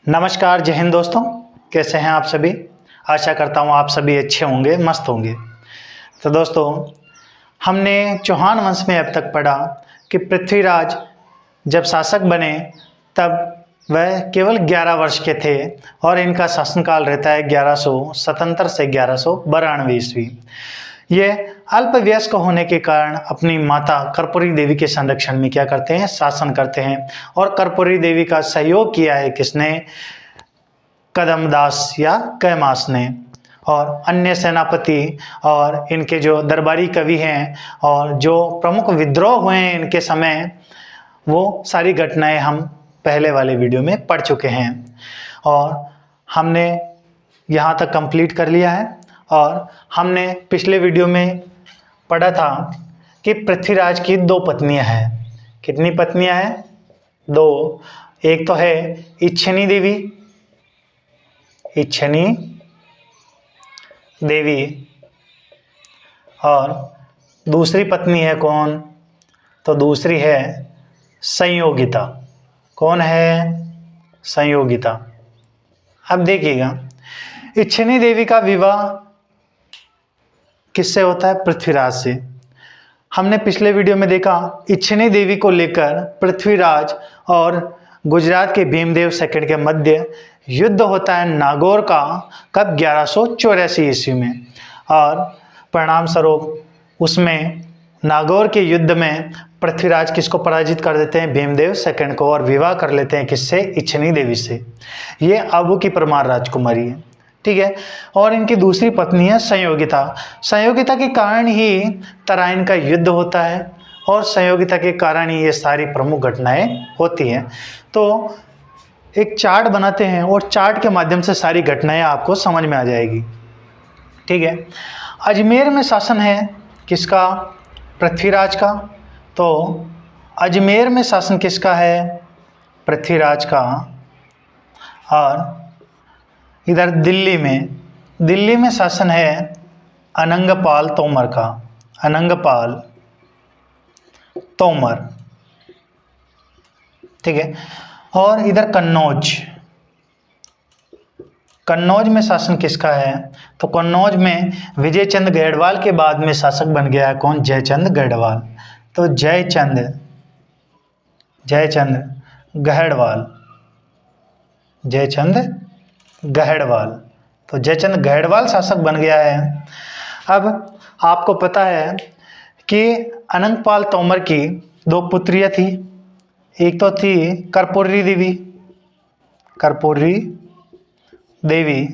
नमस्कार, जय हिंद दोस्तों। कैसे हैं आप सभी? आशा करता हूँ आप सभी अच्छे होंगे, मस्त होंगे। तो दोस्तों, हमने चौहान वंश में अब तक पढ़ा कि पृथ्वीराज जब शासक बने तब वह केवल 11 वर्ष के थे और इनका शासनकाल रहता है 1177 से 1192 ईस्वी। ये अल्पवयस्क होने के कारण अपनी माता कर्पूरी देवी के संरक्षण में क्या करते हैं? शासन करते हैं। और कर्पूरी देवी का सहयोग किया है किसने? कदमदास या कैमास ने। और अन्य सेनापति और इनके जो दरबारी कवि हैं और जो प्रमुख विद्रोह हुए हैं इनके समय, वो सारी घटनाएं हम पहले वाले वीडियो में पढ़ चुके हैं और हमने यहाँ तक कंप्लीट कर लिया है। और हमने पिछले वीडियो में पढ़ा था कि पृथ्वीराज की 2 पत्नियां हैं। कितनी पत्नियां हैं? 2। एक तो है इच्छिनी देवी, इच्छिनी देवी, और दूसरी पत्नी है कौन? तो दूसरी है संयोगिता। कौन है? संयोगिता। अब देखिएगा, इच्छिनी देवी का विवाह किससे होता है? पृथ्वीराज से। हमने पिछले वीडियो में देखा इच्छिनी देवी को लेकर पृथ्वीराज और गुजरात के भीमदेव सेकंड के मध्य युद्ध होता है नागौर का। कब? 1184 ईस्वी में। और परिणाम स्वरूप उसमें नागौर के युद्ध में पृथ्वीराज किसको पराजित कर देते हैं? भीमदेव सेकंड को। और विवाह कर लेते हैं किससे? इच्छिनी देवी से। ये आबू की परमार राजकुमारी है, ठीक है। और इनकी दूसरी पत्नी है संयोगिता। संयोगिता के कारण ही तराइन का युद्ध होता है और संयोगिता के कारण ही ये सारी प्रमुख घटनाएं होती हैं। तो एक चार्ट बनाते हैं और चार्ट के माध्यम से सारी घटनाएं आपको समझ में आ जाएगी, ठीक है। अजमेर में शासन है किसका? पृथ्वीराज का। तो अजमेर में शासन किसका है? पृथ्वीराज का। और इधर दिल्ली में शासन है अनंगपाल तोमर का। अनंगपाल तोमर, ठीक है। और इधर कन्नौज में शासन किसका है? तो कन्नौज में विजयचंद गढ़वाल के बाद में शासक बन गया है कौन? जयचंद गढ़वाल। तो जयचंद गढ़वाल, तो जयचंद गढ़वाल शासक बन गया है। अब आपको पता है कि अनंगपाल तोमर की 2 पुत्रियां थी। एक तो थी कर्पूरी देवी,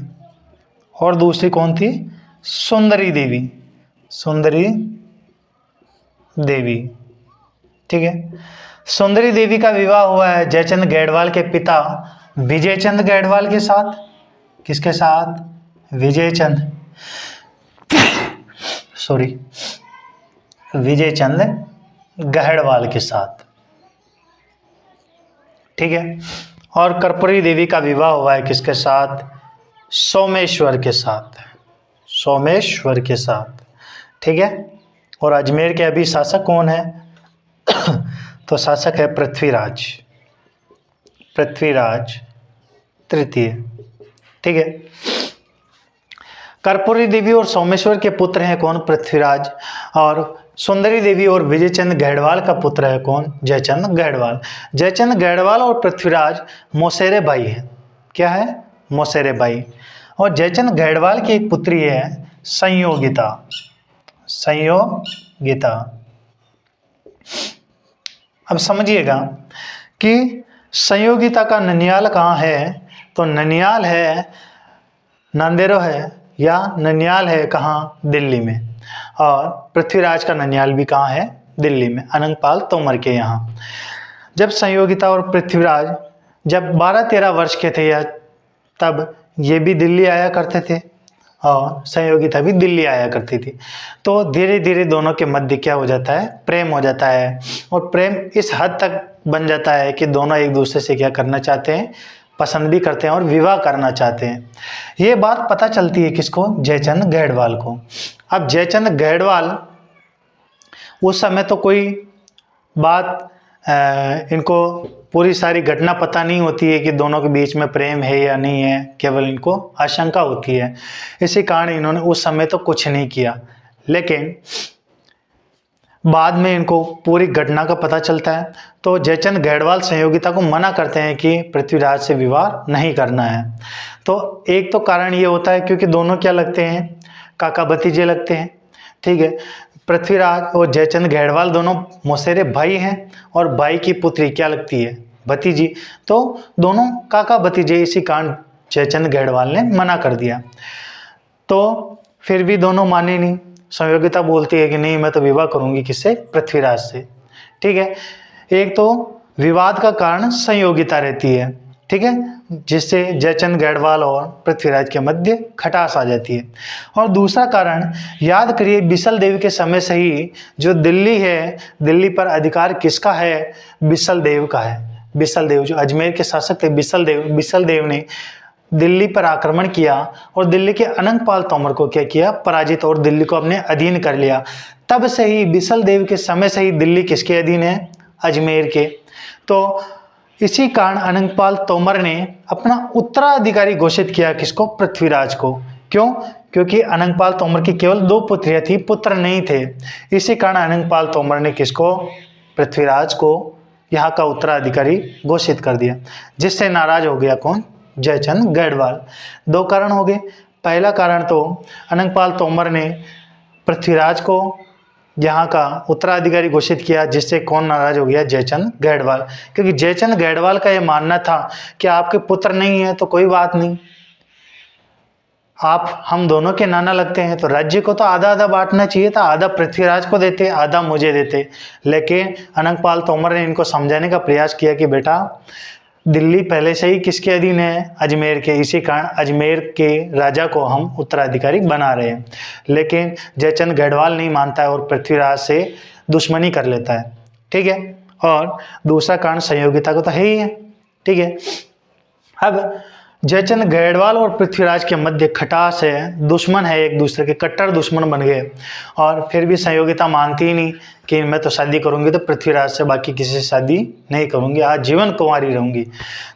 और दूसरी कौन थी? सुंदरी देवी, ठीक है। सुंदरी देवी का विवाह हुआ है जयचंद गढ़वाल के पिता विजयचंद गढ़वाल के साथ। किसके साथ? विजयचंद गढ़वाल के साथ, ठीक है। और कर्पूरी देवी का विवाह हुआ है किसके साथ? सोमेश्वर के साथ, ठीक है। और अजमेर के अभी शासक कौन है? तो शासक है पृथ्वीराज तृतीय, ठीक है। कर्पूरी देवी और सोमेश्वर के पुत्र हैं कौन? पृथ्वीराज। और सुंदरी देवी और विजयचंद गढ़वाल का पुत्र है कौन? जयचंद गढ़वाल। जयचंद गढ़वाल और पृथ्वीराज मौसेरे भाई हैं। क्या है? मौसेरे भाई। और जयचंद गढ़वाल की एक पुत्री है संयोगिता। अब समझिएगा कि संयोगिता का ननियाल कहाँ है? तो ननियाल है, नांदेरो है, या ननियाल है कहाँ? दिल्ली में। और पृथ्वीराज का ननियाल भी कहाँ है? दिल्ली में, अनंगपाल तोमर के यहाँ। जब संयोगिता और पृथ्वीराज जब 12-13 वर्ष के थे तब ये भी दिल्ली आया करते थे और संयोगिता भी दिल्ली आया करती थी। तो धीरे धीरे दोनों के मध्य क्या हो जाता है? प्रेम हो जाता है। और प्रेम इस हद तक बन जाता है कि दोनों एक दूसरे से क्या करना चाहते हैं? पसंद भी करते हैं और विवाह करना चाहते हैं। ये बात पता चलती है किसको? जयचंद गढ़वाल को। अब जयचंद गढ़वाल उस समय तो कोई बात इनको पूरी सारी घटना पता नहीं होती है कि दोनों के बीच में प्रेम है या नहीं है, केवल इनको आशंका होती है। इसी कारण इन्होंने उस समय तो कुछ नहीं किया, लेकिन बाद में इनको पूरी घटना का पता चलता है तो जयचंद गैडवाल संयोगिता को मना करते हैं कि पृथ्वीराज से विवाह नहीं करना है। तो एक तो कारण ये होता है क्योंकि दोनों क्या लगते हैं, काका भतीजे लगते हैं, ठीक है। पृथ्वीराज और जयचंद गैडवाल दोनों मौसेरे भाई हैं और भाई की पुत्री क्या लगती है, भतीजी, तो दोनों काका भतीजे, इसी कारण जयचंद गैडवाल ने मना कर दिया। तो फिर भी दोनों माने नहीं, संयोगिता बोलती है कि नहीं मैं तो विवाह करूंगी, किससे, पृथ्वीराज से, ठीक है। एक तो विवाद का कारण संयोगिता रहती है, ठीक है, जिससे जयचंद गैडवाल और पृथ्वीराज के मध्य खटास आ जाती है। और दूसरा कारण, याद करिए बिसल देव के समय से ही जो दिल्ली है, दिल्ली पर अधिकार किसका है, बिसल देव का है। बिसल देव जो अजमेर के शासक थे, बिसल देव ने दिल्ली पर आक्रमण किया और दिल्ली के अनंगपाल तोमर को क्या किया, पराजित, और दिल्ली को अपने अधीन कर लिया। तब से ही बिसल देव के समय से ही दिल्ली किसके अधीन है, अजमेर के। तो इसी कारण अनंगपाल तोमर ने अपना उत्तराधिकारी घोषित किया, किसको, पृथ्वीराज को। क्यों, क्योंकि अनंगपाल तोमर की केवल 2 पुत्रियां थी, पुत्र नहीं थे। इसी कारण अनंगपाल तोमर ने किसको, पृथ्वीराज को यहाँ का उत्तराधिकारी घोषित कर दिया, जिससे नाराज हो गया कौन, जयचंद गैडवाल। 2 कारण हो गए। पहला कारण तो अनंगपाल तोमर ने पृथ्वीराज को यहाँ का उत्तराधिकारी घोषित किया, जिससे कौन नाराज हो गया, जयचंद गैडवाल। क्योंकि जयचंद गैडवाल का यह मानना था कि आपके पुत्र नहीं है तो कोई बात नहीं, आप हम दोनों के नाना लगते हैं, तो राज्य को तो आधा आधा बांटना चाहिए था, आधा पृथ्वीराज को देते, आधा मुझे देते। लेकिन अनंगपाल तोमर ने इनको समझाने का प्रयास किया कि बेटा दिल्ली पहले से ही किसके अधीन है, अजमेर के, इसी कारण अजमेर के राजा को हम उत्तराधिकारी बना रहे हैं। लेकिन जयचंद गैडवाल नहीं मानता है और पृथ्वीराज से दुश्मनी कर लेता है, ठीक है। और दूसरा कारण संयोगिता को तो है ही है, ठीक है। अब जयचंद गैडवाल और पृथ्वीराज के मध्य खटास है, दुश्मन है, एक दूसरे के कट्टर दुश्मन बन गए। और फिर भी संयोगिता मानती ही नहीं कि मैं तो शादी करूंगी तो पृथ्वीराज से, बाकी किसी से शादी नहीं करूंगी, आज जीवन कुंवारी रहूंगी।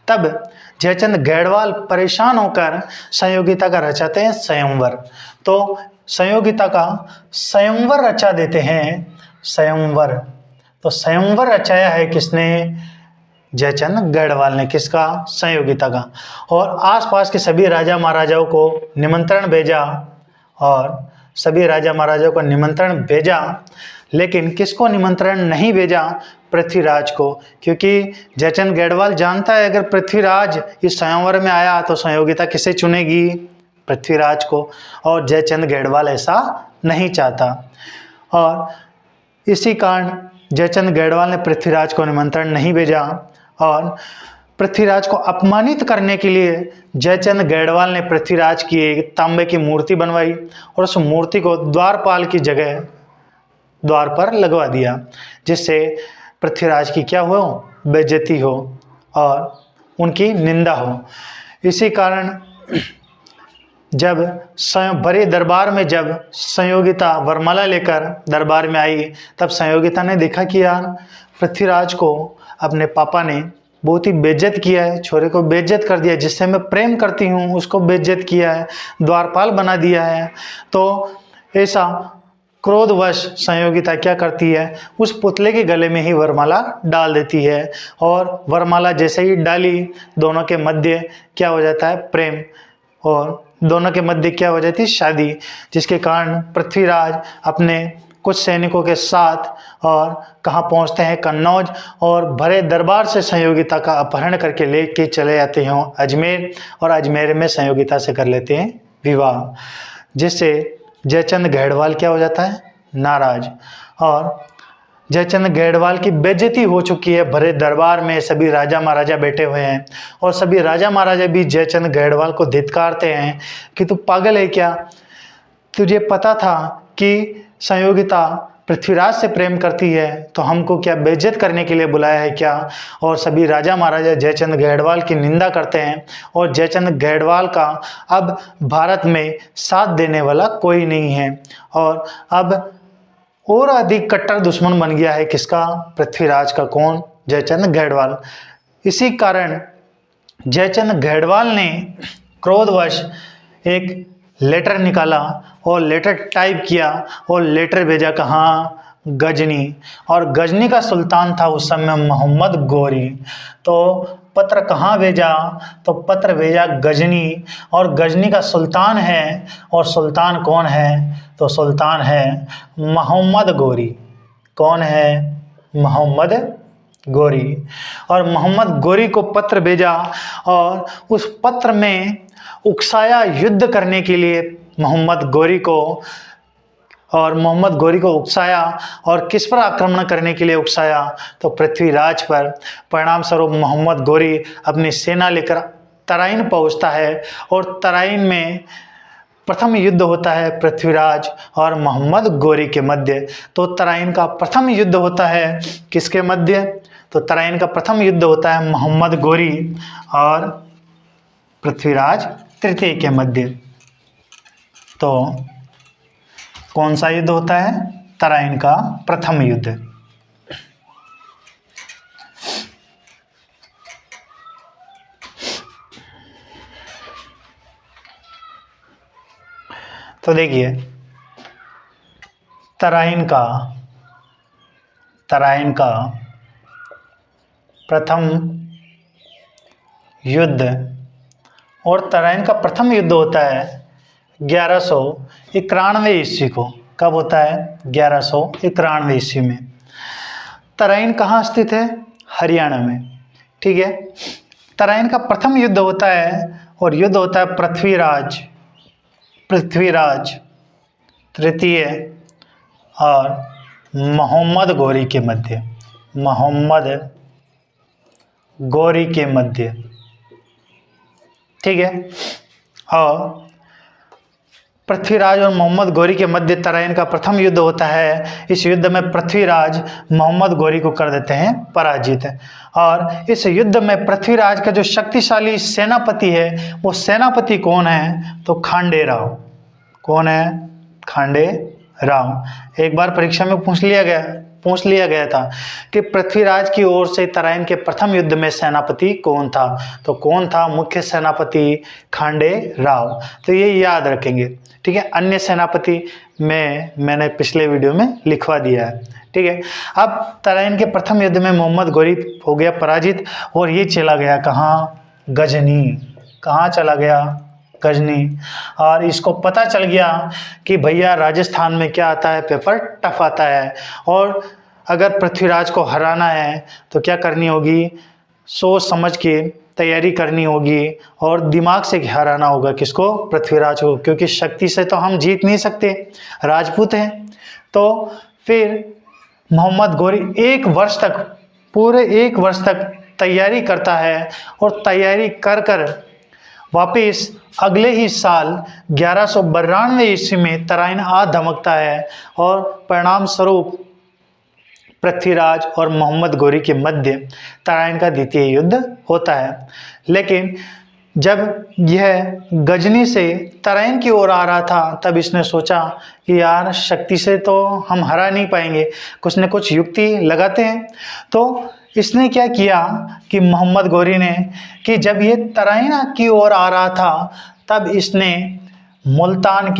तब जयचंद गैडवाल परेशान होकर संयोगिता का रचाते हैं स्वयंवर। तो संयोगिता का स्वयंवर रचा देते हैं, स्वयंवर। तो स्वयंवर रचाया है किसने, जयचंद गैडवाल ने, किसका, संयोगिता का। और आसपास के सभी राजा महाराजाओं को निमंत्रण भेजा, और सभी राजा महाराजाओं को निमंत्रण भेजा, लेकिन किसको निमंत्रण नहीं भेजा, पृथ्वीराज को। क्योंकि जयचंद गैडवाल जानता है अगर पृथ्वीराज इस स्वयंवर में आया तो संयोगिता किसे चुनेगी, पृथ्वीराज को। और जयचंद गैडवाल ऐसा नहीं चाहता, और इसी कारण जयचंद गैडवाल ने पृथ्वीराज को निमंत्रण नहीं भेजा। और पृथ्वीराज को अपमानित करने के लिए जयचंद गैडवाल ने पृथ्वीराज की एक तांबे की मूर्ति बनवाई और उस मूर्ति को द्वारपाल की जगह द्वार पर लगवा दिया, जिससे पृथ्वीराज की क्या हो, बेइज्जती हो और उनकी निंदा हो। इसी कारण जब बड़े दरबार में जब संयोगिता वरमाला लेकर दरबार में आई, तब संयोगिता ने देखा कि यार पृथ्वीराज को अपने पापा ने बहुत ही बेइज्जत किया है, छोरे को बेइज्जत कर दिया, जिससे मैं प्रेम करती हूँ उसको बेइज्जत किया है, द्वारपाल बना दिया है। तो ऐसा क्रोधवश संयोगिता क्या करती है, उस पुतले के गले में ही वरमाला डाल देती है। और वरमाला जैसे ही डाली, दोनों के मध्य क्या हो जाता है, प्रेम, और दोनों के मध्य क्या हो जाती है, शादी। जिसके कारण पृथ्वीराज अपने कुछ सैनिकों के साथ और कहाँ पहुँचते हैं, कन्नौज, और भरे दरबार से संयोगिता का अपहरण करके लेके चले जाते हैं अजमेर, और अजमेर में संयोगिता से कर लेते हैं विवाह। जिससे जयचंद गैडवाल क्या हो जाता है, नाराज। और जयचंद गैडवाल की बेइज्जती हो चुकी है, भरे दरबार में सभी राजा महाराजा बैठे हुए हैं, और सभी राजा महाराजा भी जयचंद गैडवाल को धिक्कारते हैं कि तू पागल है क्या, तुझे पता था कि संयोगिता पृथ्वीराज से प्रेम करती है तो हमको क्या बेइज्जत करने के लिए बुलाया है क्या। और सभी राजा महाराजा जयचंद गैडवाल की निंदा करते हैं, और जयचंद गैडवाल का अब भारत में साथ देने वाला कोई नहीं है, और अब और अधिक कट्टर दुश्मन बन गया है किसका, पृथ्वीराज का। कौन, जयचंद गढ़वाल। इसी कारण जयचंद गढ़वाल ने क्रोधवश एक लेटर निकाला और लेटर टाइप किया और लेटर भेजा कहाँ, गजनी। और गजनी का सुल्तान था उस समय मोहम्मद गोरी। तो पत्र कहाँ भेजा, तो पत्र भेजा गजनी, और गजनी का सुल्तान है, और सुल्तान कौन है, तो सुल्तान है मोहम्मद गोरी। कौन है, मोहम्मद गोरी। और मोहम्मद गोरी को पत्र भेजा और उस पत्र में उकसाया युद्ध करने के लिए मोहम्मद गोरी को, और मोहम्मद गोरी को उकसाया और किस पर आक्रमण करने के लिए उकसाया, तो पृथ्वीराज पर। परिणाम स्वरूप मोहम्मद गोरी अपनी सेना लेकर तराइन पहुंचता है और तराइन में प्रथम युद्ध होता है पृथ्वीराज और मोहम्मद गोरी के मध्य। तो तराइन का प्रथम युद्ध होता है किसके मध्य, तो तराइन का प्रथम युद्ध होता है मोहम्मद गोरी और पृथ्वीराज तृतीय के मध्य। तो कौन सा युद्ध होता है, तराइन का प्रथम युद्ध। तो देखिए तराइन का प्रथम युद्ध, और तराइन का प्रथम युद्ध होता है 1191 ईस्वी को। कब होता है, 1191 ईस्वी में। तराइन कहाँ स्थित है, हरियाणा में। ठीक है, तराइन का प्रथम युद्ध होता है और युद्ध होता है पृथ्वीराज तृतीय और मोहम्मद गोरी के मध्य। मोहम्मद गोरी के मध्य, ठीक है। और पृथ्वीराज और मोहम्मद गोरी के मध्य तराइन का प्रथम युद्ध होता है। इस युद्ध में पृथ्वीराज मोहम्मद गोरी को कर देते हैं पराजित। और इस युद्ध में पृथ्वीराज का जो शक्तिशाली सेनापति है वो सेनापति कौन है, तो खांडे राव। कौन है, खांडे राव। एक बार परीक्षा में पूछ लिया गया था कि पृथ्वीराज की ओर से तराइन के प्रथम युद्ध में सेनापति कौन था, तो कौन था, मुख्य सेनापति खांडे राव। तो ये याद रखेंगे, ठीक है। अन्य सेनापति मैंने पिछले वीडियो में लिखवा दिया है, ठीक है। अब तराइन के प्रथम युद्ध में मोहम्मद गोरी हो गया पराजित और ये चला गया कहाँ, गजनी। कहाँ चला गया, गजनी। और इसको पता चल गया कि भैया राजस्थान में क्या आता है, पेपर टफ आता है, और अगर पृथ्वीराज को हराना है तो क्या करनी होगी, सोच समझ के तैयारी करनी होगी और दिमाग से हराना होगा। किसको, पृथ्वीराज को, क्योंकि शक्ति से तो हम जीत नहीं सकते, राजपूत हैं। तो फिर मोहम्मद गोरी पूरे एक वर्ष तक तैयारी करता है और तैयारी कर वापिस अगले ही साल 1192 ईस्वी में तराइन आ धमकता है और परिणाम स्वरूप पृथ्वीराज और मोहम्मद गोरी के मध्य तराइन का द्वितीय युद्ध होता है। लेकिन जब यह गजनी से तराइन की ओर आ रहा था तब इसने सोचा कि यार शक्ति से तो हम हरा नहीं पाएंगे, कुछ न कुछ युक्ति लगाते हैं। तो इसने क्या किया कि मोहम्मद गोरी ने कि जब ये तराइन की ओर आ रहा था तब इसने मुल्तान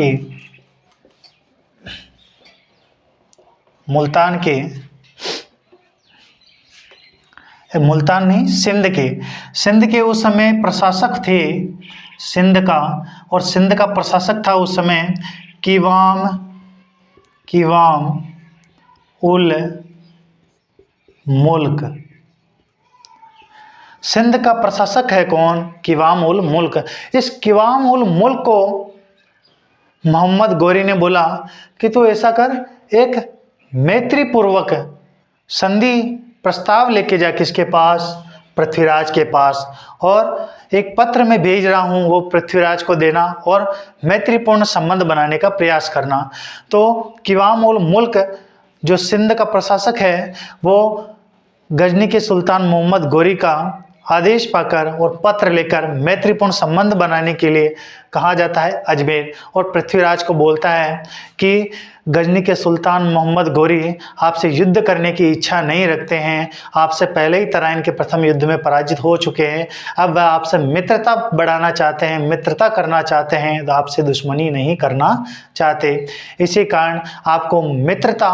नहीं सिंध के उस समय प्रशासक थे सिंध का, और सिंध का प्रशासक था उस समय कीवाम उल मुल्क। सिंध का प्रशासक है कौन, कीवाम उल मुल्क। इस कीवाम उल मुल्क को मोहम्मद गोरी ने बोला कि तू ऐसा कर, एक मैत्रीपूर्वक संधि प्रस्ताव लेके जा, किसके पास, पृथ्वीराज के पास, और एक पत्र में भेज रहा हूँ वो पृथ्वीराज को देना और मैत्रीपूर्ण संबंध बनाने का प्रयास करना। तो कीवाम उल मुल्क जो सिंध का प्रशासक है वो गजनी के सुल्तान मोहम्मद गोरी का आदेश पाकर और पत्र लेकर मैत्रीपूर्ण संबंध बनाने के लिए कहाँ जाता है? अजमेर। और पृथ्वीराज को बोलता है कि गजनी के सुल्तान मोहम्मद गोरी आपसे युद्ध करने की इच्छा नहीं रखते हैं, आपसे पहले ही तराइन के प्रथम युद्ध में पराजित हो चुके हैं, अब वह आपसे मित्रता बढ़ाना चाहते हैं, मित्रता करना चाहते हैं, तो आपसे दुश्मनी नहीं करना चाहते। इसी कारण आपको मित्रता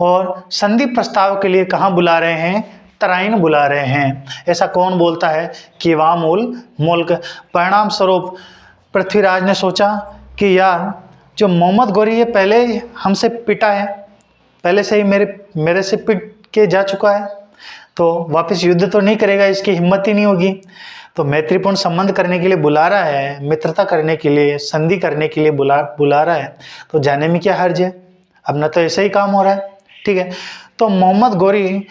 और संधि प्रस्ताव के लिए कहाँ बुला रहे हैं? तराइन बुला रहे हैं। ऐसा कौन बोलता है? कीवाम उल मुल्क। परिणाम स्वरूप पृथ्वीराज ने सोचा कि यार जो मोहम्मद गोरी ये पहले हमसे पिटा है, पहले से ही मेरे से पिट के जा चुका है, तो वापस युद्ध तो नहीं करेगा, इसकी हिम्मत ही नहीं होगी। तो मैत्रीपूर्ण संबंध करने के लिए बुला रहा है, मित्रता करने के लिए, संधि करने के लिए बुला रहा है, तो जाने में क्या हर्ज है? अपना तो ऐसा ही काम हो रहा है। ठीक है, तो मोहम्मद गोरी,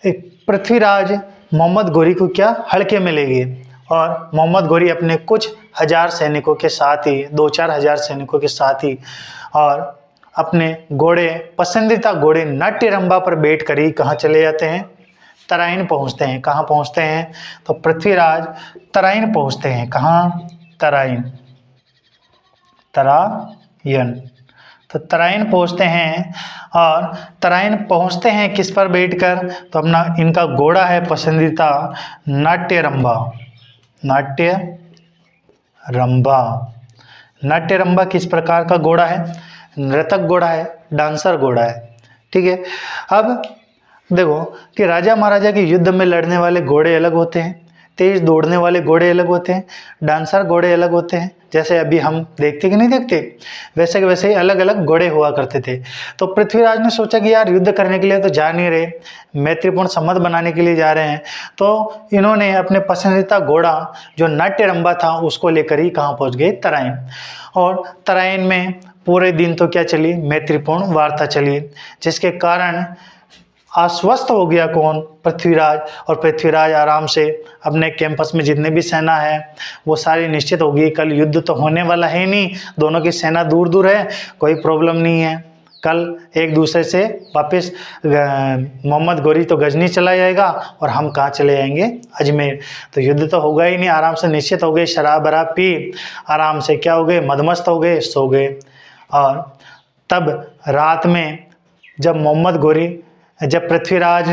पृथ्वीराज मोहम्मद गोरी को क्या हल्के में ले गए और मोहम्मद गोरी अपने कुछ हजार सैनिकों के साथ ही, 2-4 हजार सैनिकों के साथ ही, और अपने घोड़े, पसंदीदा घोड़े नाट्यरंभा पर बैठ कर ही कहाँ चले जाते हैं? तराइन पहुँचते हैं। कहाँ पहुँचते हैं? तो पृथ्वीराज तराइन पहुँचते हैं। कहाँ? तराइन, तराइन। तो तराइन पहुँचते हैं, और तराइन पहुँचते हैं किस पर बैठकर? तो अपना इनका घोड़ा है पसंदीदा नाट्यरंभा। नाट्यरंभा किस प्रकार का घोड़ा है? नर्तक घोड़ा है, डांसर घोड़ा है। ठीक है, अब देखो कि राजा महाराजा के युद्ध में लड़ने वाले घोड़े अलग होते हैं, तेज दौड़ने वाले घोड़े अलग होते हैं, डांसर घोड़े अलग होते हैं। जैसे अभी हम देखते कि नहीं देखते, वैसे के वैसे ही अलग अलग घोड़े हुआ करते थे। तो पृथ्वीराज ने सोचा कि यार युद्ध करने के लिए तो जा नहीं रहे, मैत्रीपूर्ण संबंध बनाने के लिए जा रहे हैं, तो इन्होंने अपने पसंदीदा घोड़ा जो नाट्यरंभा था उसको लेकर ही कहाँ पहुँच गए? तराइन। और तराइन में पूरे दिन तो क्या चली? मैत्रीपूर्ण वार्ता चली, जिसके कारण आश्वस्त हो गया कौन? पृथ्वीराज। और पृथ्वीराज आराम से अपने कैंपस में जितने भी सेना है वो सारी निश्चित होगी, कल युद्ध तो होने वाला है नहीं, दोनों की सेना दूर दूर है, कोई प्रॉब्लम नहीं है, कल एक दूसरे से वापस मोहम्मद गोरी तो गजनी चला जाएगा और हम कहाँ चले जाएंगे? अजमेर। तो युद्ध तो होगा ही नहीं, आराम से निश्चित हो गए, शराब वराब पी आराम से क्या हो गए? मदमस्त हो गए, सो गए। और तब रात में जब पृथ्वीराज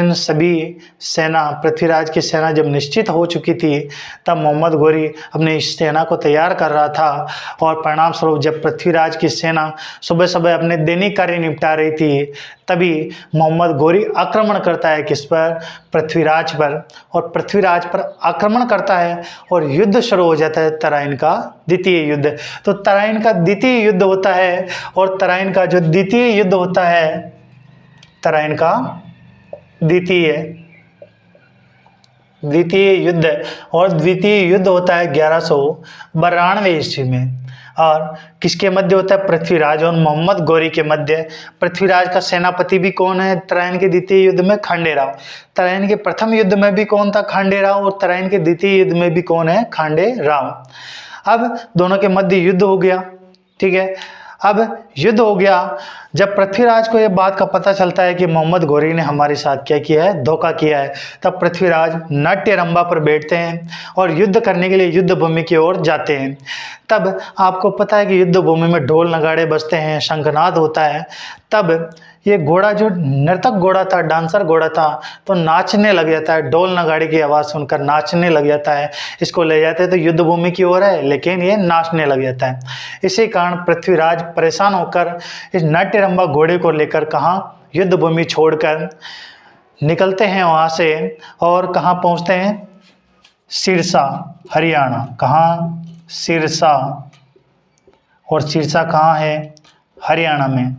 पृथ्वीराज की सेना जब निश्चित हो चुकी थी, तब मोहम्मद गोरी अपनी इस सेना को तैयार कर रहा था। और परिणाम स्वरूप जब पृथ्वीराज की सेना सुबह सुबह अपने दैनिक कार्य निपटा रही थी, तभी मोहम्मद गोरी आक्रमण करता है किस पर? पृथ्वीराज पर। और पृथ्वीराज पर आक्रमण करता है और युद्ध शुरू हो जाता है, तराइन का द्वितीय युद्ध। तो तराइन का द्वितीय युद्ध होता है, और तराइन का जो द्वितीय युद्ध होता है, तराइन का द्वितीय युद्ध, और द्वितीय युद्ध होता है 1192 ईस्वी में। और किसके मध्य होता है? पृथ्वीराज और मोहम्मद गोरी के मध्य। पृथ्वीराज का सेनापति भी कौन है तराइन के द्वितीय युद्ध में? खांडेराव। तराइन के प्रथम युद्ध में भी कौन था? खांडेराव। और तराइन के द्वितीय युद्ध में भी कौन है? खांडेराव। अब दोनों के मध्य युद्ध हो गया। ठीक है, अब युद्ध हो गया। जब पृथ्वीराज को यह बात का पता चलता है कि मोहम्मद गोरी ने हमारे साथ क्या किया है? धोखा किया है, तब पृथ्वीराज नाट्यरंभा पर बैठते हैं और युद्ध करने के लिए युद्ध भूमि की ओर जाते हैं। तब आपको पता है कि युद्ध भूमि में ढोल नगाड़े बजते हैं, शंखनाद होता है। तब ये घोड़ा जो नर्तक घोड़ा था, डांसर घोड़ा था, तो नाचने लग जाता है, ढोल नगाड़े की आवाज़ सुनकर नाचने लग जाता है। इसको ले जाते हैं तो युद्ध भूमि की ओर है, लेकिन ये नाचने लग जाता है। इसी कारण पृथ्वीराज परेशान होकर इस नाट्यरंभा घोड़े को लेकर कहाँ? युद्ध भूमि छोड़कर निकलते हैं वहाँ से, और कहाँ पहुँचते हैं? सिरसा, हरियाणा। कहाँ? सिरसा। और सिरसा कहाँ है? हरियाणा में।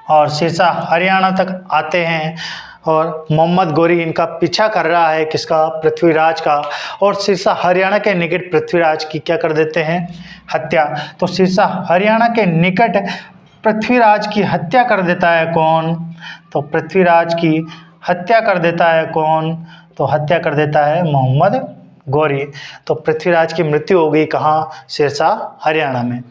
और सिरसा हरियाणा तक आते हैं, और मोहम्मद गोरी इनका पीछा कर रहा है, किसका? पृथ्वीराज का। और सिरसा हरियाणा के निकट पृथ्वीराज की क्या कर देते हैं? हत्या। तो सिरसा हरियाणा के निकट पृथ्वीराज की हत्या कर देता है कौन? तो पृथ्वीराज की हत्या कर देता है कौन? तो हत्या कर देता है मोहम्मद गोरी। तो पृथ्वीराज की मृत्यु हो गई कहाँ? सिरसा हरियाणा में।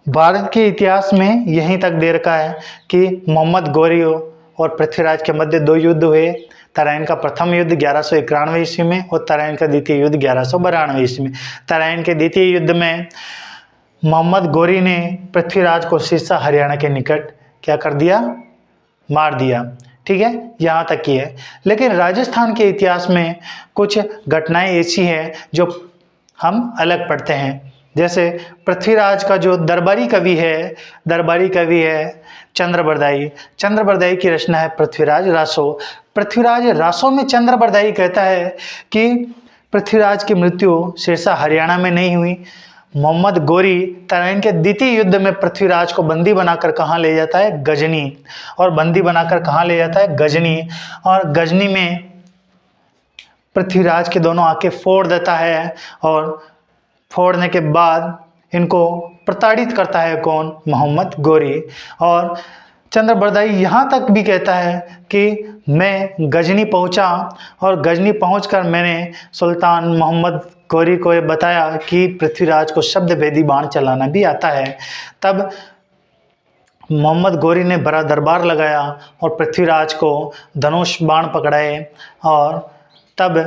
भारत के इतिहास में यहीं तक दे रखा है कि मोहम्मद गोरी और पृथ्वीराज के मध्य 2 युद्ध हुए। तराइन का प्रथम युद्ध 1191 ईस्वी में और तराइन का द्वितीय युद्ध 1192 ईस्वी में। तराइन के द्वितीय युद्ध में मोहम्मद गोरी ने पृथ्वीराज को सिरसा हरियाणा के निकट क्या कर दिया, मार दिया। ठीक है, यहाँ तक की है। लेकिन राजस्थान के इतिहास में कुछ घटनाएं ऐसी हैं जो हम अलग पढ़ते हैं। जैसे पृथ्वीराज का जो दरबारी कवि है चंद्रबरदाई। चंद्रबरदाई की रचना है पृथ्वीराज रासो। पृथ्वीराज रासो में चंद्रबरदाई कहता है कि पृथ्वीराज की मृत्यु सिरसा हरियाणा में नहीं हुई। मोहम्मद गोरी तराइन के द्वितीय युद्ध में पृथ्वीराज को बंदी बनाकर कहाँ ले जाता है, गजनी। और बंदी बनाकर कहाँ ले जाता है, गजनी। और गजनी में पृथ्वीराज के दोनों आंखें फोड़ देता है और फोड़ने के बाद इनको प्रताड़ित करता है कौन, मोहम्मद गोरी। और चंद्रबरदाई यहाँ तक भी कहता है कि मैं गजनी पहुँचा और गजनी पहुँचकर मैंने सुल्तान मोहम्मद गोरी को ये बताया कि पृथ्वीराज को शब्द भेदी बाण चलाना भी आता है। तब मोहम्मद गोरी ने बड़ा दरबार लगाया और पृथ्वीराज को धनुष बाण पकड़ाए और तब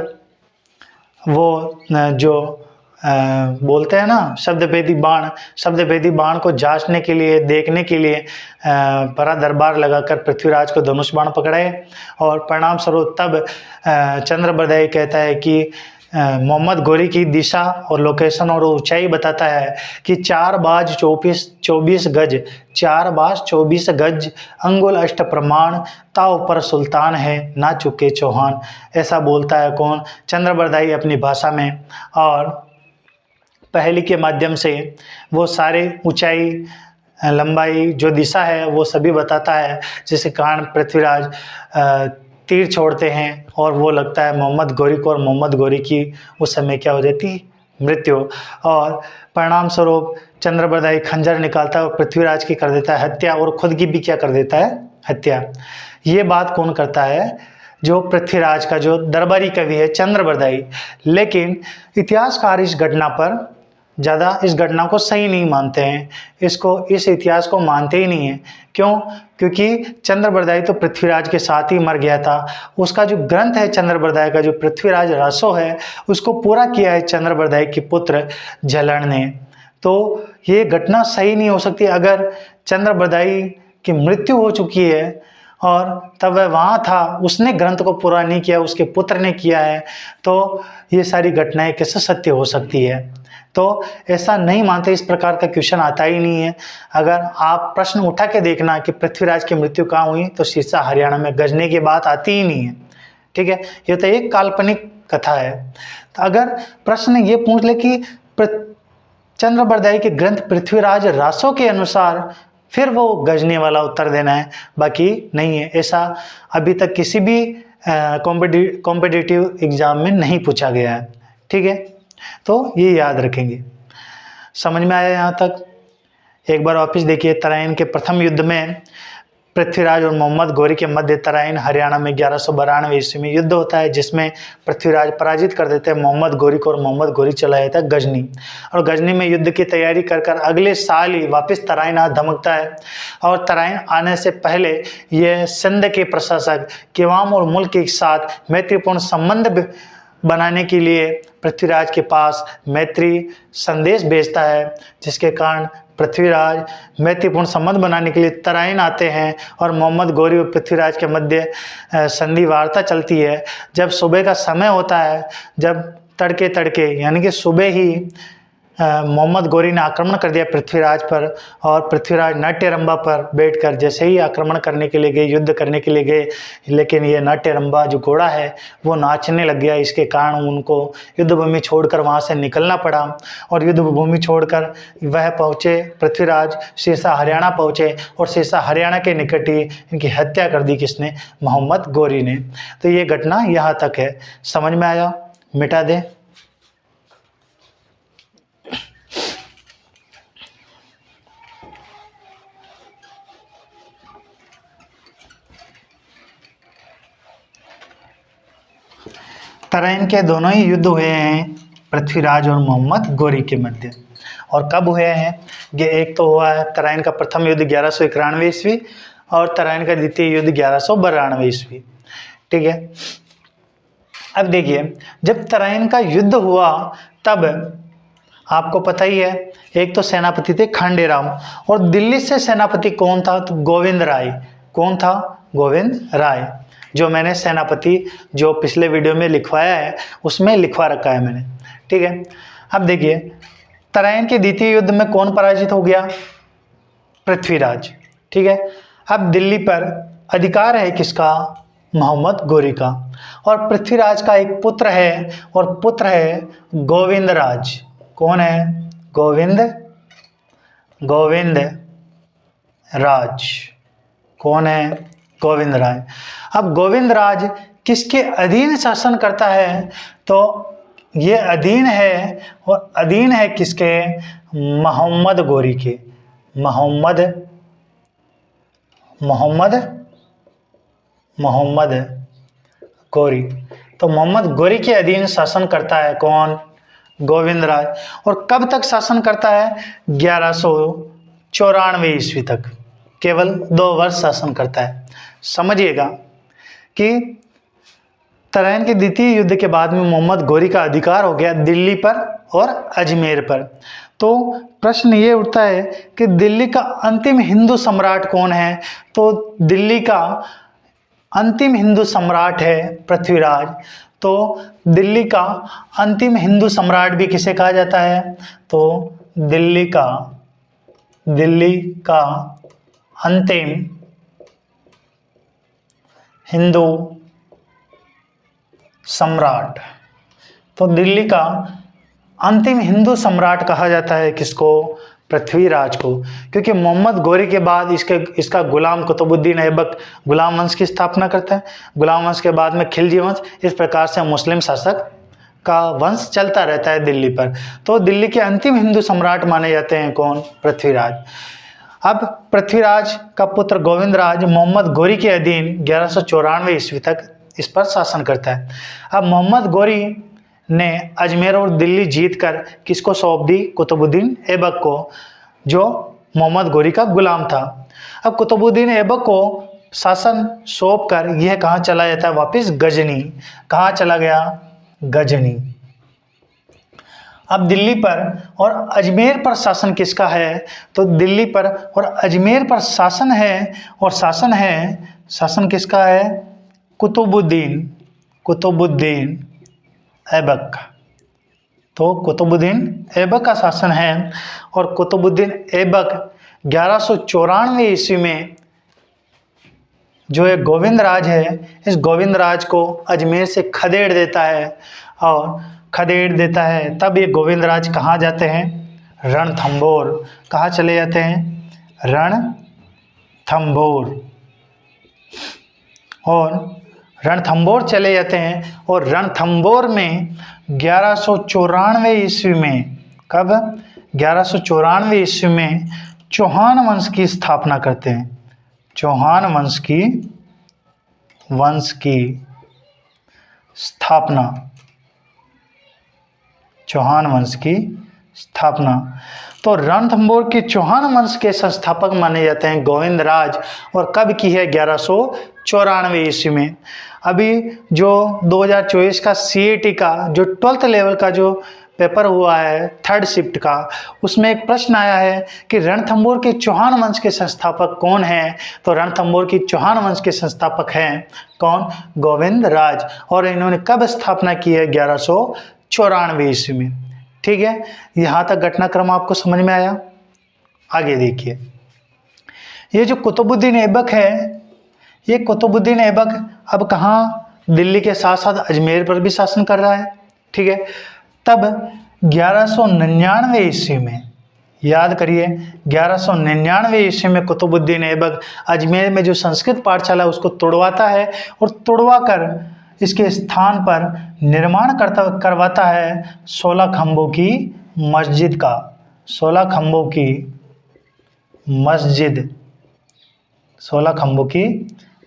वो जो बोलते हैं ना शब्द भेदी बाण को जांचने के लिए, देखने के लिए बड़ा दरबार लगाकर पृथ्वीराज को धनुष बाण पकड़ाए। और परिणाम स्वरूप तब चंद्रबरदाई कहता है कि मोहम्मद गोरी की दिशा और लोकेशन और ऊंचाई बताता है कि 4 बाज 24 गज, 4 बाज 24 गज, अंगुल अष्ट प्रमाण, ताव पर सुल्तान है ना चुके चौहान। ऐसा बोलता है कौन, चंद्रबरदाई अपनी भाषा में। और पहेली के माध्यम से वो सारे ऊंचाई, लंबाई, जो दिशा है वो सभी बताता है, जिसके कारण पृथ्वीराज तीर छोड़ते हैं और वो लगता है मोहम्मद गोरी को और मोहम्मद गोरी की उस समय क्या हो जाती, मृत्यु। और परिणाम स्वरूप चंद्रबरदाई खंजर निकालता है और पृथ्वीराज की कर देता है हत्या और खुद की भी क्या कर देता है, हत्या। ये बात कौन करता है, जो पृथ्वीराज का जो दरबारी कवि है चंद्रबरदाई। लेकिन इतिहासकार इस घटना को सही नहीं मानते हैं, इस इतिहास को मानते ही नहीं है। क्यों? क्योंकि चंद्रबरदाई तो पृथ्वीराज के साथ ही मर गया था। उसका जो ग्रंथ है चंद्रबरदाई का, जो पृथ्वीराज रासो है, उसको पूरा किया है चंद्रबरदाई के पुत्र झलण ने। तो ये घटना सही नहीं हो सकती। अगर चंद्रबरदाई की मृत्यु हो चुकी है और तब वह वहाँ था, उसने ग्रंथ को पूरा नहीं किया, उसके पुत्र ने किया है, तो ये सारी घटनाएं कैसे सत्य हो सकती है। तो ऐसा नहीं मानते, इस प्रकार का क्वेश्चन आता ही नहीं है। अगर आप प्रश्न उठा के देखना कि पृथ्वीराज की मृत्यु कहाँ हुई, तो सिरसा हरियाणा में, गजनी की बात आती ही नहीं है। ठीक है, ये तो एक काल्पनिक कथा है। तो अगर प्रश्न ये पूछ ले कि चंद्रबरदाई के ग्रंथ पृथ्वीराज रासो के अनुसार, फिर वो गजनी वाला उत्तर देना है, बाकी नहीं है। ऐसा अभी तक किसी भी कॉम्पिटिटिव एग्जाम में नहीं पूछा गया है। ठीक है, तो ये याद रखेंगे। समझ में आया यहाँ तक? एक बार वापस देखिए, तराइन के प्रथम युद्ध में पृथ्वीराज और मोहम्मद गोरी के मध्य तराइन हरियाणा में 1192 ईस्वी में युद्ध होता है, जिसमें पृथ्वीराज पराजित कर देते हैं मोहम्मद गोरी को और मोहम्मद गोरी चला जाता है गजनी। और गजनी में युद्ध की तैयारी कर अगले साल ही वापस तराइन आ धमकता है। और तराइन आने से पहले यह सिंध के प्रशासक किवाम और मुल्क के साथ मैत्रीपूर्ण संबंध बनाने के लिए पृथ्वीराज के पास मैत्री संदेश भेजता है, जिसके कारण पृथ्वीराज मैत्रीपूर्ण संबंध बनाने के लिए तराइन आते हैं और मोहम्मद गोरी और पृथ्वीराज के मध्य संधि वार्ता चलती है। जब सुबह का समय होता है, जब तड़के यानी कि सुबह ही मोहम्मद गोरी ने आक्रमण कर दिया पृथ्वीराज पर, और पृथ्वीराज नाट्यरंबा पर बैठकर जैसे ही आक्रमण करने के लिए गए, युद्ध करने के लिए गए, लेकिन ये नाट्यरंबा जो घोड़ा है वो नाचने लग गया। इसके कारण उनको युद्धभूमि छोड़कर वहाँ से निकलना पड़ा और युद्धभूमि छोड़कर वह पहुँचे, पृथ्वीराज सिरसा हरियाणा पहुँचे और सिरसा हरियाणा के निकट ही इनकी हत्या कर दी। किसने? मोहम्मद गोरी ने। तो ये घटना यहाँ तक है। समझ में आया? मिटा दें। तराइन के दोनों ही युद्ध हुए हैं पृथ्वीराज और मोहम्मद गोरी के मध्य। और कब हुए हैं? ये एक तो हुआ है तराइन का प्रथम युद्ध 1191 ईस्वी और तराइन का द्वितीय युद्ध 1192 ईस्वी। ठीक है। अब देखिए, जब तराइन का युद्ध हुआ तब आपको पता ही है, एक तो सेनापति थे खांडेराव और दिल्ली से सेनापति कौन था? तो गोविंद राय। कौन था? गोविंद राय। जो मैंने सेनापति जो पिछले वीडियो में लिखवाया है उसमें लिखवा रखा है मैंने, ठीक है। अब देखिए, तराइन के द्वितीय युद्ध में कौन पराजित हो गया? पृथ्वीराज, ठीक है। अब दिल्ली पर अधिकार है किसका? मोहम्मद गोरी का। और पृथ्वीराज का एक पुत्र है और पुत्र है गोविंद राज। कौन है? गोविंद राज। कौन है? गोविंद राज। अब गोविंद राज किसके अधीन शासन करता है? तो ये अधीन है, और अधीन है किसके? मोहम्मद गोरी के। मोहम्मद गोरी। तो मोहम्मद गोरी के अधीन शासन करता है कौन? गोविंद राज। और कब तक शासन करता है? 1194 ईस्वी तक। केवल 2 वर्ष शासन करता है। समझिएगा कि तराइन के द्वितीय युद्ध के बाद में मोहम्मद गोरी का अधिकार हो गया दिल्ली पर और अजमेर पर। तो प्रश्न ये उठता है कि दिल्ली का अंतिम हिंदू सम्राट कौन है? तो दिल्ली का अंतिम हिंदू सम्राट है पृथ्वीराज। तो दिल्ली का अंतिम हिंदू सम्राट भी किसे कहा जाता है? तो दिल्ली का अंतिम हिंदू सम्राट। तो दिल्ली का अंतिम हिंदू सम्राट कहा जाता है किसको? पृथ्वीराज को। क्योंकि मोहम्मद गोरी के बाद इसका गुलाम कुतुबुद्दीन ऐबक गुलाम वंश की स्थापना करता है। गुलाम वंश के बाद में खिलजी वंश, इस प्रकार से मुस्लिम शासक का वंश चलता रहता है दिल्ली पर। तो दिल्ली के अंतिम हिंदू सम्राट माने जाते हैं कौन? पृथ्वीराज। अब पृथ्वीराज का पुत्र गोविंद राज मोहम्मद गोरी के अधीन 1194 ईस्वी तक इस पर शासन करता है। अब मोहम्मद गोरी ने अजमेर और दिल्ली जीतकर किसको सौंप दी? कुतुबुद्दीन ऐबक को, जो मोहम्मद गोरी का गुलाम था। अब कुतुबुद्दीन ऐबक को शासन सौंप कर यह कहाँ चला जाता है? वापस गजनी। कहाँ चला गया? गजनी। अब दिल्ली पर और अजमेर पर शासन किसका है? तो दिल्ली पर और अजमेर पर शासन है, और शासन किसका है? कुतुबुद्दीन ऐबक का। तो कुतुबुद्दीन ऐबक का शासन है, और कुतुबुद्दीन ऐबक 1194 ईस्वी में जो एक गोविंद राज है, इस गोविंद राज को अजमेर से खदेड़ देता है। तब ये गोविंद राज कहाँ जाते हैं? रणथंभौर। कहाँ चले जाते हैं? रणथंभौर। और रणथंभौर चले जाते हैं, और रणथंभौर में 1194 ईस्वी में, कब? 1194 ईस्वी में चौहान वंश की स्थापना करते हैं। चौहान वंश की स्थापना। तो रणथंभौर के चौहान वंश के संस्थापक माने जाते हैं गोविंद राज। और कब की है? 1194 ईस्वी में। अभी जो 2024 का CAT का जो 12th लेवल का जो पेपर हुआ है 3rd शिफ्ट का, उसमें एक प्रश्न आया है कि रणथंभौर के चौहान वंश के संस्थापक कौन हैं? तो रणथंभौर की चौहान वंश के संस्थापक हैं कौन? गोविंद राज। और इन्होंने कब स्थापना की है? 1194 ईस्वी में। ठीक है, यहाँ तक घटनाक्रम आपको समझ में आया। आगे देखिए, ये जो कुतुबुद्दीन ऐबक है, ये कुतुबुद्दीन ऐबक अब कहाँ? दिल्ली के साथ साथ अजमेर पर भी शासन कर रहा है। ठीक है, तब 1199 ईस्वी में, याद करिए, 1199 ईस्वी में कुतुबुद्दीन ऐबक अजमेर में जो संस्कृत पाठशाला उसको तोड़वाता है, और तोड़वा कर इसके स्थान पर निर्माण करवाता है 16 खंभों की मस्जिद का। 16 खंभों की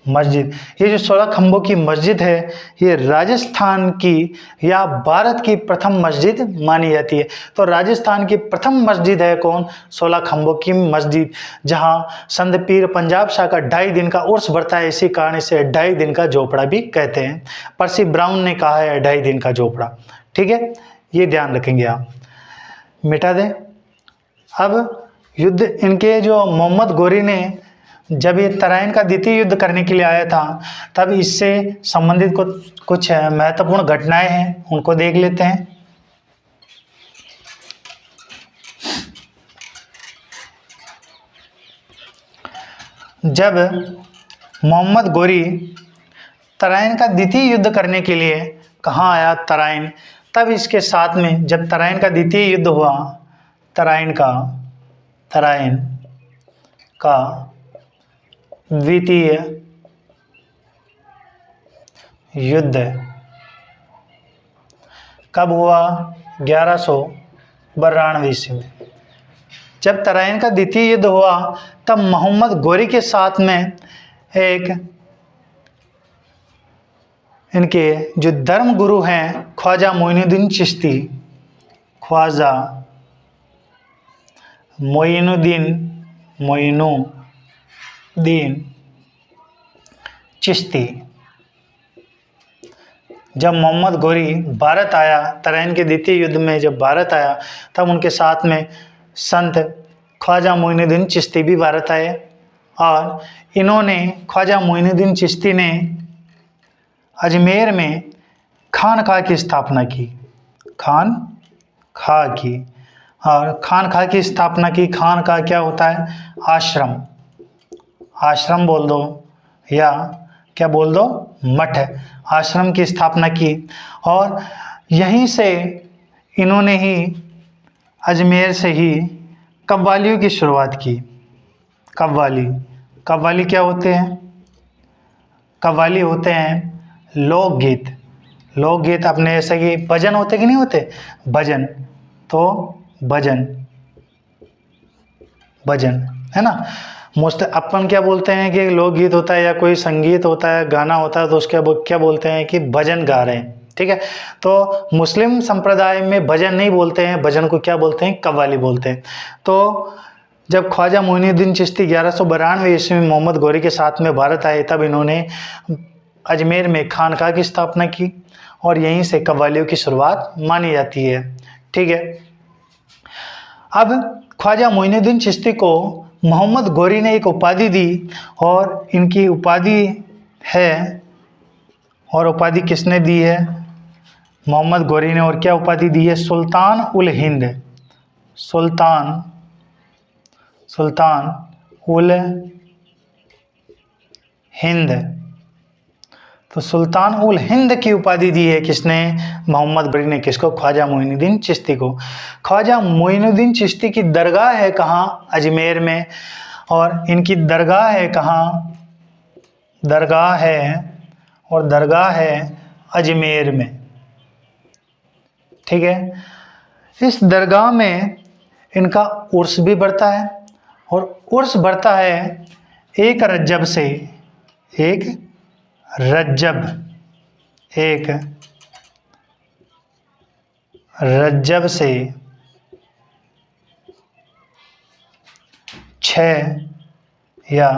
मस्जिद। ये जो 16 खंभों की मस्जिद है ये राजस्थान की या भारत की प्रथम मस्जिद मानी जाती है। तो राजस्थान की प्रथम मस्जिद है कौन? 16 खंभों की मस्जिद, जहां संत पीर पंजाब शाह का 2.5 दिन का उर्स बढ़ता है। इसी कारण इसे 2.5 दिन का झोपड़ा भी कहते हैं। पर्सी ब्राउन ने कहा है 2.5 दिन का झोपड़ा। ठीक है, ये ध्यान रखेंगे आप, मिटा दें। अब युद्ध इनके जो मोहम्मद गोरी ने जब ये तराइन का द्वितीय युद्ध करने के लिए आया था तब इससे संबंधित कुछ महत्वपूर्ण घटनाएं हैं, उनको देख लेते हैं। जब मोहम्मद गोरी तराइन का द्वितीय युद्ध करने के लिए कहाँ आया तराइन, तब इसके साथ में जब तराइन का द्वितीय युद्ध हुआ, तराइन का द्वितीय युद्ध कब हुआ? 1192 ईस्वी में। जब तराइन का द्वितीय युद्ध हुआ तब मोहम्मद गोरी के साथ में एक इनके जो धर्म गुरु हैं ख्वाजा मोइनुद्दीन चिश्ती, ख्वाजा मोइनुद्दीन चिश्ती, जब मोहम्मद गोरी भारत आया, तराइन के द्वितीय युद्ध में जब भारत आया तब उनके साथ में संत ख्वाजा मोइनुद्दीन चिश्ती भी भारत आए और इन्होंने ख्वाजा मोइनुद्दीन चिश्ती ने अजमेर में खानकाह की स्थापना की, खानकाह की। और खानकाह की स्थापना की। खानकाह क्या होता है? आश्रम, आश्रम बोल दो या क्या बोल दो, मठ। आश्रम की स्थापना की और यहीं से इन्होंने ही अजमेर से ही कव्वालियों की शुरुआत की। कव्वाली क्या होते हैं? कव्वाली होते हैं लोकगीत अपने ऐसे कि भजन होते कि नहीं होते, भजन। तो भजन है ना। मोस्ट अपन क्या बोलते हैं कि लोकगीत होता है या कोई संगीत होता है, गाना होता है तो उसके क्या बोलते हैं कि भजन गा रहे हैं। ठीक है, तो मुस्लिम संप्रदाय में भजन नहीं बोलते हैं, भजन को क्या बोलते हैं? कव्वाली बोलते हैं। तो जब ख्वाजा मोइनुद्दीन चिश्ती 1192 ईस्वी में मोहम्मद गोरी के साथ में भारत आए तब इन्होंने अजमेर में खानकाह की स्थापना की और यहीं से कव्वालियों की शुरुआत मानी जाती है। ठीक है, अब ख्वाजा मोइनुद्दीन चिश्ती को मोहम्मद गोरी ने एक उपाधि दी और इनकी उपाधि है, और उपाधि किसने दी है? मोहम्मद गोरी ने। और क्या उपाधि दी है? सुल्तान उल हिंद। तो सुल्तान उल हिंद की उपाधि दी है किसने? मोहम्मद गोरी ने। किसको? ख्वाजा मोइनुद्दीन चिश्ती को। ख्वाजा मोइनुद्दीन चिश्ती की दरगाह है कहाँ? अजमेर में। और इनकी दरगाह है कहाँ? दरगाह है अजमेर में। ठीक है, इस दरगाह में इनका उर्स भी बढ़ता है और उर्स बढ़ता है एक रज्जब से 6 या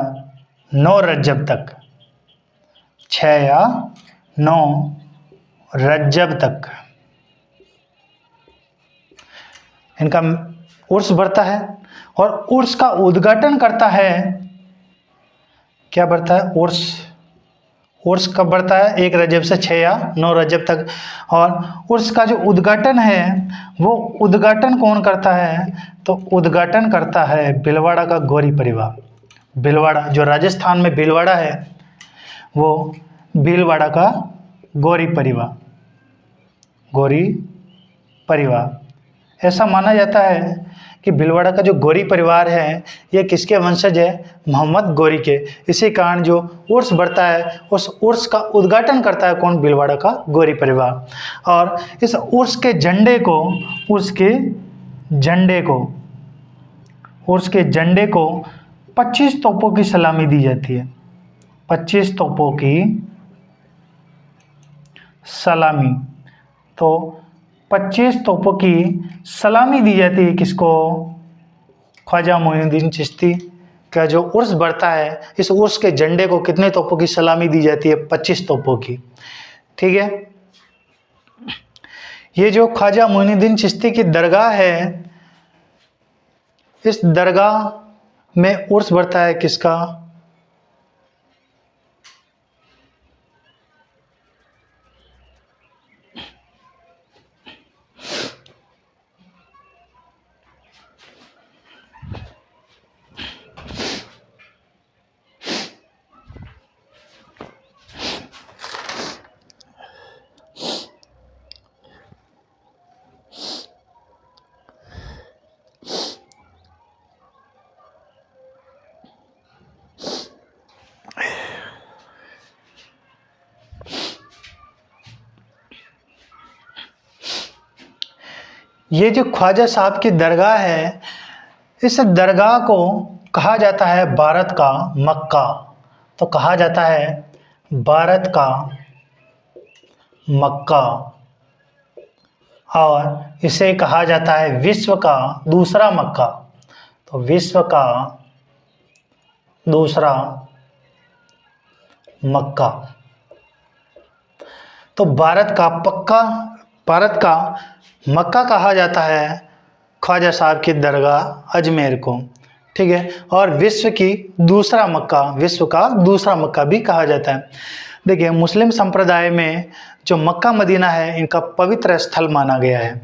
9 रज्जब तक, 6 या 9 रज्जब तक इनका उर्स बढ़ता है। और उर्स का उद्घाटन करता है, क्या बढ़ता है? उर्स कब बढ़ता है? 1 रजब से 6 या 9 रजब तक। और उर्स का जो उद्घाटन है वो उद्घाटन कौन करता है? तो उद्घाटन करता है भीलवाड़ा का गोरी परिवार। भीलवाड़ा जो राजस्थान में भीलवाड़ा है वो भीलवाड़ा का गोरी परिवार। ऐसा माना जाता है कि भीलवाड़ा का जो गोरी परिवार है ये किसके वंशज है? मोहम्मद गोरी के। इसी कारण जो उर्स बढ़ता है उस उर्स का उद्घाटन करता है कौन? भीलवाड़ा का गोरी परिवार। और इस उर्स के झंडे को 25 तोपों की सलामी दी जाती है। 25 तोपों की सलामी। तो 25 तोपों की सलामी दी जाती है किसको? ख्वाजा मोइनुद्दीन चिश्ती का जो उर्स बढ़ता है, इस उर्स के झंडे को कितने तोपों की सलामी दी जाती है? 25 तोपों की। ठीक है, ये जो ख्वाजा मोइनुद्दीन चिश्ती की दरगाह है, इस दरगाह में उर्स बढ़ता है किसका? ये जो ख्वाजा साहब की दरगाह है, इस दरगाह को कहा जाता है भारत का मक्का। तो कहा जाता है भारत का मक्का, और इसे कहा जाता है विश्व का दूसरा मक्का। तो विश्व का दूसरा मक्का। तो भारत का मक्का कहा जाता है ख्वाजा साहब की दरगाह अजमेर को। ठीक है, और विश्व का दूसरा मक्का भी कहा जाता है। देखिए, मुस्लिम संप्रदाय में जो मक्का मदीना है, इनका पवित्र स्थल माना गया है।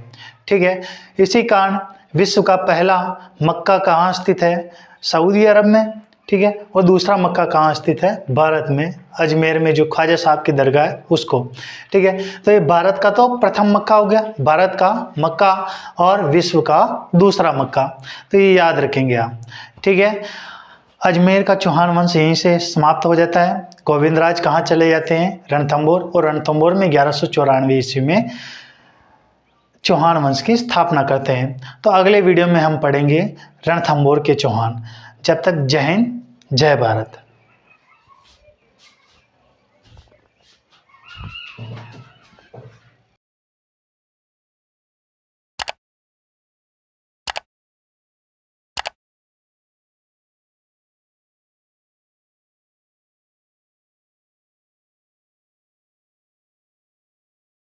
ठीक है, इसी कारण विश्व का पहला मक्का कहाँ स्थित है? सऊदी अरब में। ठीक है, और दूसरा मक्का कहाँ स्थित है? भारत में, अजमेर में, जो ख्वाजा साहब की दरगाह है उसको। ठीक है, तो ये भारत का तो प्रथम मक्का हो गया, भारत का मक्का, और विश्व का दूसरा मक्का। तो ये याद रखेंगे आप। ठीक है, अजमेर का चौहान वंश यहीं से समाप्त हो जाता है। गोविंद राज कहाँ चले जाते हैं? रणथंभौर, और रणथंभौर में 1194 ईस्वी में चौहान वंश की स्थापना करते हैं। तो अगले वीडियो में हम पढ़ेंगे रणथंभौर के चौहान। जब तक जय हिंद, जय भारत।